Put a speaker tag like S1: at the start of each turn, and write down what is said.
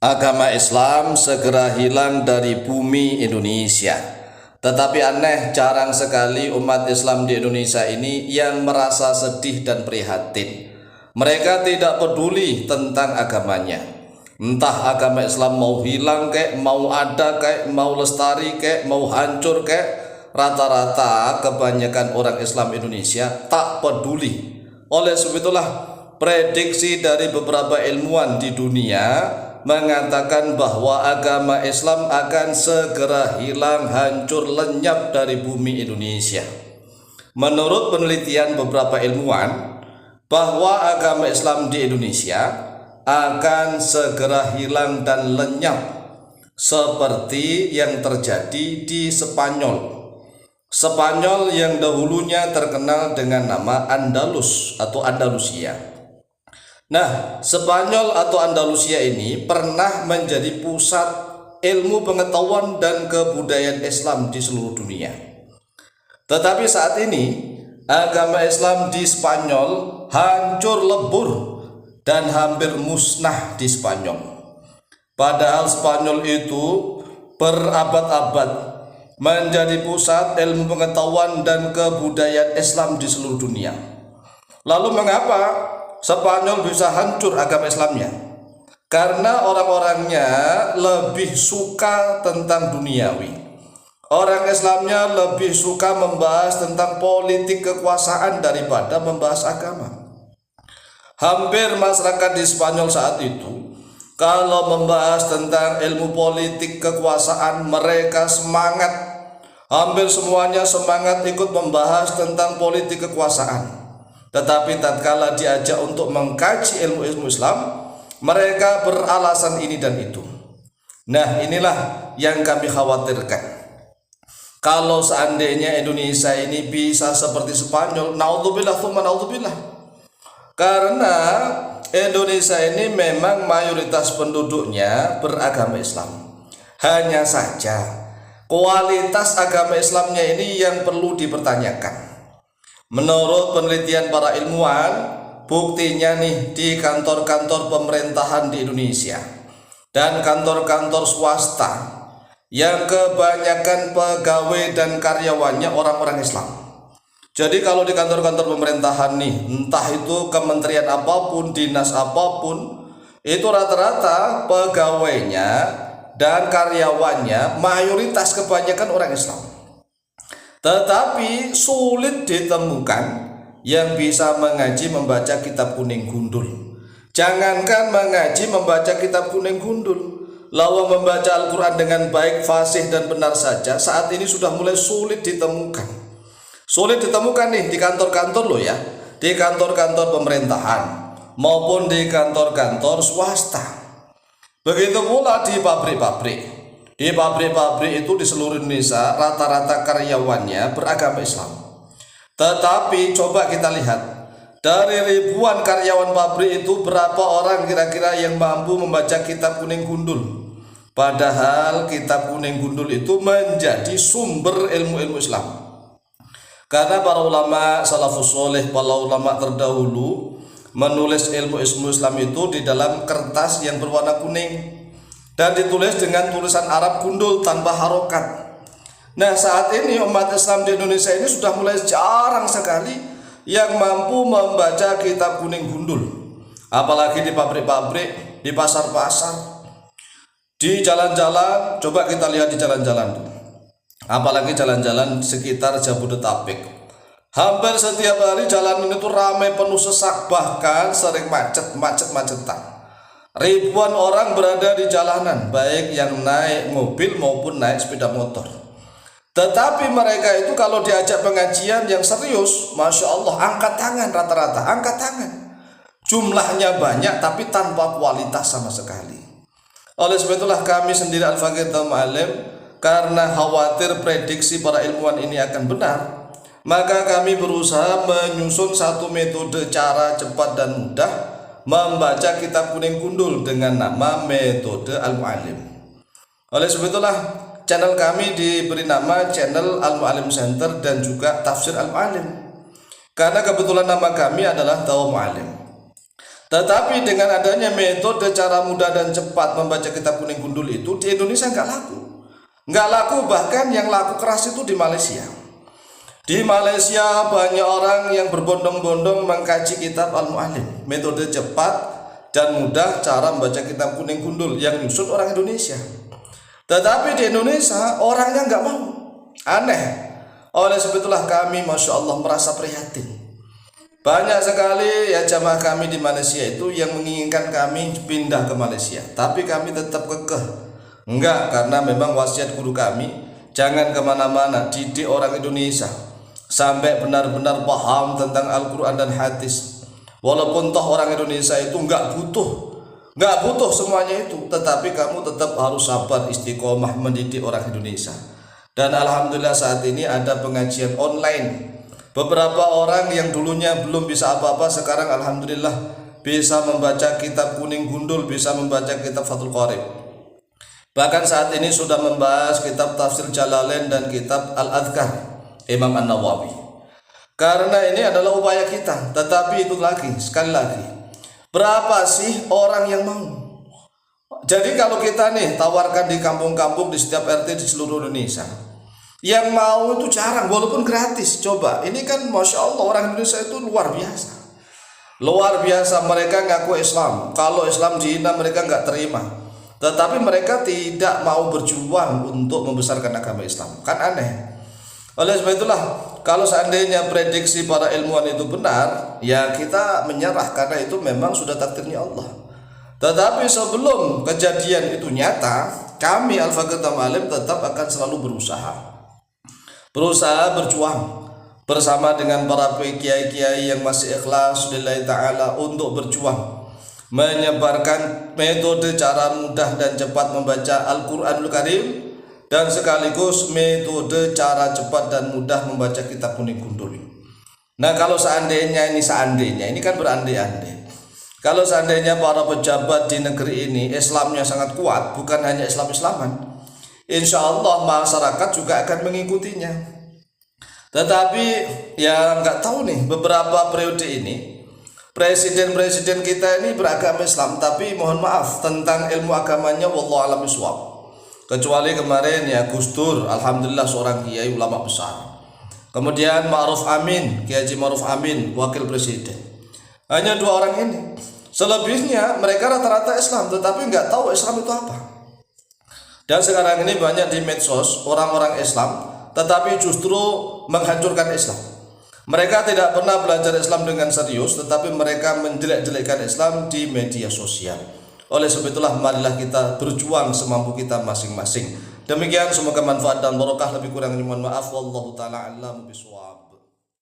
S1: Agama Islam segera hilang dari bumi Indonesia. Tetapi aneh, jarang sekali umat Islam di Indonesia ini yang merasa sedih dan prihatin. Mereka tidak peduli tentang agamanya. Entah agama Islam mau hilang kek, mau ada kek, mau lestari kek, mau hancur kek, rata-rata kebanyakan orang Islam Indonesia tak peduli. Oleh sebab itulah prediksi dari beberapa ilmuwan di dunia mengatakan bahwa agama Islam akan segera hilang, hancur, lenyap dari bumi Indonesia. Menurut penelitian beberapa ilmuwan, bahwa agama Islam di Indonesia akan segera hilang dan lenyap seperti yang terjadi di Spanyol. Spanyol yang dahulunya terkenal dengan nama Andalus atau Andalusia. Nah, Spanyol atau Andalusia ini pernah menjadi pusat ilmu pengetahuan dan kebudayaan Islam di seluruh dunia. Tetapi saat ini agama Islam di Spanyol hancur lebur dan hampir musnah di Spanyol. Padahal Spanyol itu berabad-abad menjadi pusat ilmu pengetahuan dan kebudayaan Islam di seluruh dunia. Lalu mengapa Spanyol bisa hancur agama Islamnya? Karena orang-orangnya lebih suka tentang duniawi. Orang Islamnya lebih suka membahas tentang politik kekuasaan daripada membahas agama. Hampir masyarakat di Spanyol saat itu, kalau membahas tentang ilmu politik kekuasaan, mereka semangat. Hampir semuanya semangat ikut membahas tentang politik kekuasaan. Tetapi tatkala diajak untuk mengkaji ilmu-ilmu Islam, mereka beralasan ini dan itu. Nah, inilah yang kami khawatirkan. Kalau seandainya Indonesia ini bisa seperti Spanyol, naudzubillah tsumma naudzubillah. Karena Indonesia ini memang mayoritas penduduknya beragama Islam. Hanya saja kualitas agama Islamnya ini yang perlu dipertanyakan. Menurut penelitian para ilmuwan, buktinya nih di kantor-kantor pemerintahan di Indonesia dan kantor-kantor swasta yang kebanyakan pegawai dan karyawannya orang-orang Islam. Jadi kalau di kantor-kantor pemerintahan nih, entah itu kementerian apapun, dinas apapun, itu rata-rata pegawainya dan karyawannya mayoritas kebanyakan orang Islam. Tetapi sulit ditemukan yang bisa mengaji membaca kitab kuning gundul. Jangankan mengaji membaca kitab kuning gundul, lawang membaca Al-Quran dengan baik, fasih dan benar saja saat ini sudah mulai sulit ditemukan. Sulit ditemukan nih di kantor-kantor loh ya, di kantor-kantor pemerintahan maupun di kantor-kantor swasta. Begitu pula di pabrik-pabrik. Di pabrik-pabrik itu di seluruh Indonesia rata-rata karyawannya beragama Islam. Tetapi coba kita lihat, dari ribuan karyawan pabrik itu berapa orang kira-kira yang mampu membaca kitab kuning gundul? Padahal kitab kuning gundul itu menjadi sumber ilmu-ilmu Islam. Karena para ulama salafus soleh, para ulama terdahulu menulis ilmu-ilmu Islam itu di dalam kertas yang berwarna kuning dan ditulis dengan tulisan Arab gundul tanpa harokat. Nah, saat ini umat Islam di Indonesia ini sudah mulai jarang sekali yang mampu membaca kitab kuning gundul. Apalagi di pabrik-pabrik, di pasar-pasar, di jalan-jalan. Coba kita lihat di jalan-jalan, apalagi jalan-jalan sekitar Jabodetabek. Hampir setiap hari jalan ini tuh ramai, penuh sesak, bahkan sering macet-macetan. Ribuan orang berada di jalanan, baik yang naik mobil maupun naik sepeda motor. Tetapi mereka itu kalau diajak pengajian yang serius, Masya Allah, angkat tangan rata-rata, angkat tangan. Jumlahnya banyak tapi tanpa kualitas sama sekali. Oleh sebab itulah kami sendiri Al-Faqih Mu'allim, karena khawatir prediksi para ilmuwan ini akan benar, maka kami berusaha menyusun satu metode cara cepat dan mudah membaca kitab kuning gundul dengan nama metode Al-Mu'allim. Oleh sebab itulah channel kami diberi nama channel Al-Mu'allim Center dan juga Tafsir Al-Mu'allim. Karena kebetulan nama kami adalah Dakwah Mu'allim. Tetapi dengan adanya metode cara mudah dan cepat membaca kitab kuning gundul itu di Indonesia nggak laku. Nggak laku, bahkan yang laku keras itu di Malaysia. Di Malaysia banyak orang yang berbondong-bondong mengkaji kitab Al-Mu'allim, metode cepat dan mudah cara membaca kitab kuning gundul yang nyusun orang Indonesia. Tetapi di Indonesia orangnya nggak mau. Aneh. Oleh sebab itulah kami Masya Allah merasa prihatin. Banyak sekali ya jamaah kami di Malaysia itu yang menginginkan kami pindah ke Malaysia, tapi kami tetap kekeh. Enggak, karena memang wasiat guru kami, jangan kemana-mana, didik orang Indonesia sampai benar-benar paham tentang Al-Quran dan hadis. Walaupun toh orang Indonesia itu enggak butuh semuanya itu, tetapi kamu tetap harus sabar istiqomah mendidik orang Indonesia. Dan alhamdulillah saat ini ada pengajian online. Beberapa orang yang dulunya belum bisa apa-apa sekarang alhamdulillah bisa membaca kitab kuning gundul, bisa membaca kitab Fathul Qorib. Bahkan saat ini sudah membahas kitab Tafsir Jalalain dan kitab Al-Adhkar Imam An-Nawawi. Karena ini adalah upaya kita, tetapi itu lagi, sekali lagi, berapa sih orang yang mau? Jadi kalau kita nih tawarkan di kampung-kampung, di setiap RT di seluruh Indonesia, yang mau itu jarang, walaupun gratis. Coba, ini kan Masya Allah orang Indonesia itu luar biasa, mereka ngaku Islam. Kalau Islam dihina mereka nggak terima, tetapi mereka tidak mau berjuang untuk membesarkan agama Islam. Kan aneh. Oleh sebab itulah, kalau seandainya prediksi para ilmuwan itu benar, ya kita menyerah karena itu memang sudah takdirnya Allah. Tetapi sebelum kejadian itu nyata, kami Al-Faqih Al-Mu'allim tetap akan selalu berusaha berjuang bersama dengan para kiai-kiai yang masih ikhlas lillahi ta'ala untuk berjuang menyebarkan metode cara mudah dan cepat membaca Al-Quranul Karim, dan sekaligus metode cara cepat dan mudah membaca kitab kuning gundul. Nah kalau seandainya ini kan berandai-andai, kalau seandainya para pejabat di negeri ini Islamnya sangat kuat, bukan hanya Islam-Islaman, insya Allah masyarakat juga akan mengikutinya. Tetapi ya nggak tahu nih, beberapa periode ini presiden-presiden kita ini beragama Islam, tapi mohon maaf tentang ilmu agamanya wallahu a'lam bishawab. Kecuali kemarin ya Gus Dur, alhamdulillah seorang kiai ulama besar. Kemudian Ma'ruf Amin, Kiai Haji Ma'ruf Amin, wakil presiden. Hanya dua orang ini. Selebihnya mereka rata-rata Islam, tetapi nggak tahu Islam itu apa. Dan sekarang ini banyak di medsos orang-orang Islam, tetapi justru menghancurkan Islam. Mereka tidak pernah belajar Islam dengan serius, tetapi mereka menjelek-jelekkan Islam di media sosial. Oleh sebab itulah marilah kita berjuang semampu kita masing-masing. Demikian, semoga manfaat dan barokah, lebih kurangnya mohon maaf. Wallahu ta'ala a'lam bishawab.